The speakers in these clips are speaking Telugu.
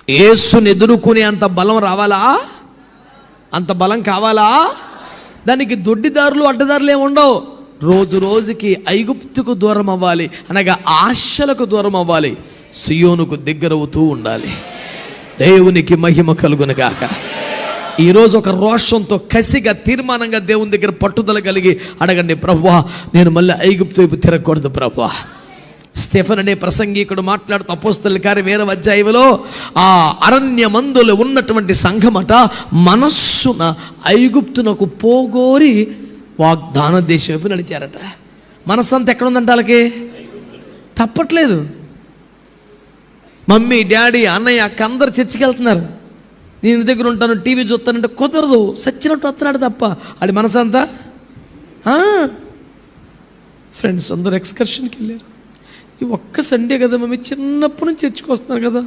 యేసుని ఎదుర్కొనే అంత బలం రావాలా? అంత బలం కావాలా? దానికి దొడ్డిదారులు అడ్డదారులు ఏమి ఉండవు. రోజు రోజుకి ఐగుప్తుకు దూరం అవ్వాలి, అనగా ఆశలకు దూరం అవ్వాలి, సియోనుకు దగ్గరవుతూ ఉండాలి. దేవునికి మహిమ కలుగును గాక. ఈరోజు ఒక రోషంతో, కసిగా, తీర్మానంగా దేవుని దగ్గర పట్టుదల కలిగి అడగండి, ప్రభువా నేను మళ్ళీ ఐగుప్తు వైపు తిరగకూడదు ప్రభువా. స్టెఫెన్ అనే ప్రసంగికుడు మాట్లాడుతూ అపోస్తలుల కార్యం 8వ అధ్యాయంలో ఆ అరణ్య మందులో ఉన్నటువంటి సంఘమట మనస్సున ఐగుప్తునకు పోగోరి వాగ్దాన దేశం వైపు నడిచారట. మనస్సంతా ఎక్కడ ఉందంట వాళ్ళకి? తప్పట్లేదు. మమ్మీ, డాడీ, అన్నయ్య, అక్క అందరు చర్చికి వెళ్తున్నారు, నేను ఇంటి దగ్గర ఉంటాను, టీవీ చూస్తానంటే కుదరదు, సచ్చినట్టు వస్తున్నాడు తప్ప అది మనసంతా. ఫ్రెండ్స్ అందరూ ఎక్స్కర్షన్కి వెళ్ళారు. ఈ ఒక్క సండే కదా మమ్మీ, చిన్నప్పటి నుంచి చర్చికి వస్తున్నారు కదా,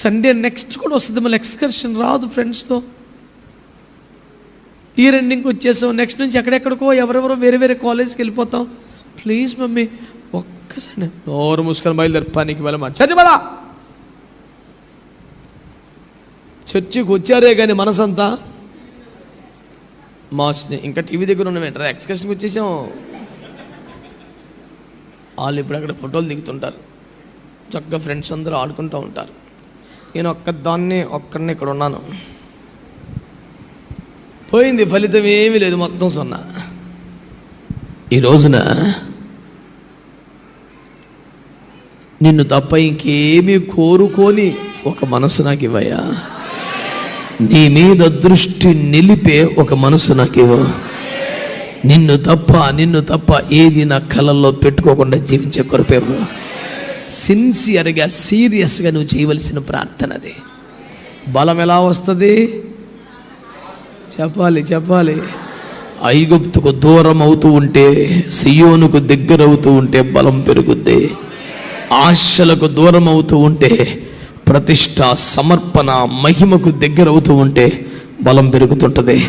సండే నెక్స్ట్ కూడా వస్తుంది, మళ్ళీ ఎక్స్కర్షన్ రాదు ఫ్రెండ్స్తో. ఈ రెండింగ్కి వచ్చేసాం, నెక్స్ట్ నుంచి ఎక్కడెక్కడికో ఎవరెవరో వేరే వేరే కాలేజ్కి వెళ్ళిపోతాం. ప్లీజ్ మమ్మీ ఒక్క సండే నోరు మూసుకొని బయలుదేరి పనికి వెళ్ళమని చర్చి బలా. చర్చికి వచ్చారే కానీ మనసంతా మాస్ని ఇంకా టీవీ దగ్గర ఉన్నామేంటారా, ఎక్స్కర్షన్కి వచ్చేసాం. వాళ్ళు ఇప్పుడు అక్కడ ఫోటోలు దిగుతుంటారు, చక్కగా ఫ్రెండ్స్ అందరూ ఆడుకుంటూ ఉంటారు. నేను ఒక్కదాన్ని ఇక్కడ ఉన్నాను. పోయింది, ఫలితం ఏమీ లేదు, మొత్తం 0. ఈ రోజున నిన్ను తప్ప ఇంకేమీ కోరుకొని ఒక మనసు నాకు ఇవ్వయా, నీ మీద దృష్టి నిలిపే ఒక మనసు నాకు ఇవ్వ. నిన్ను తప్ప ఏది నా కళ్ళల్లో పెట్టుకోకుండా జీవించే కొరపేవు. సిన్సియర్గా, సీరియస్గా నువ్వు చేయవలసిన ప్రార్థన అది. బలం ఎలా వస్తుంది? చెప్పాలి. ఐగుప్తుకు దూరం అవుతూ ఉంటే, సియోనుకు దగ్గర అవుతూ ఉంటే బలం పెరుగుద్ది. ఆశలకు దూరం అవుతూ ఉంటే, ప్రతిష్ట, సమర్పణ, మహిమకు దగ్గర అవుతూ ఉంటే బలం పెరుగుతుంటుంది.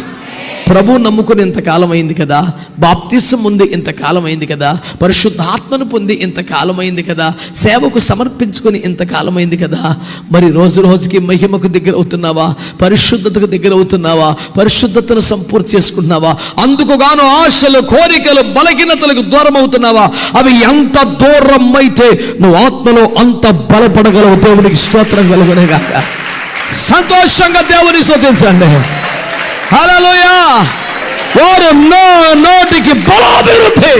ప్రభు నమ్ముకుని ఇంతకాలం అయింది కదా, బాప్తిసం ముందు ఇంతకాలం అయింది కదా, పరిశుద్ధాత్మను పొంది ఇంతకాలం అయింది కదా, సేవకు సమర్పించుకొని ఇంతకాలం అయింది కదా, మరి రోజు రోజుకి మహిమకు దగ్గర అవుతున్నావా? పరిశుద్ధతకు దగ్గర అవుతున్నావా? పరిశుద్ధతను సంపూర్తి చేసుకుంటున్నావా? అందుకు గాను ఆశలు, కోరికలు, బలహీనతలకు దూరం అవుతున్నావా? అవి ఎంత దూరం అయితే నువ్వు ఆత్మలో అంత బలపడగలవు. దేవునికి స్తోత్రం కలుగునేగాక. సంతోషంగా దేవుని స్తుతించండి. హల్లెలూయా. వారు నోటికి బలాభివృద్ధి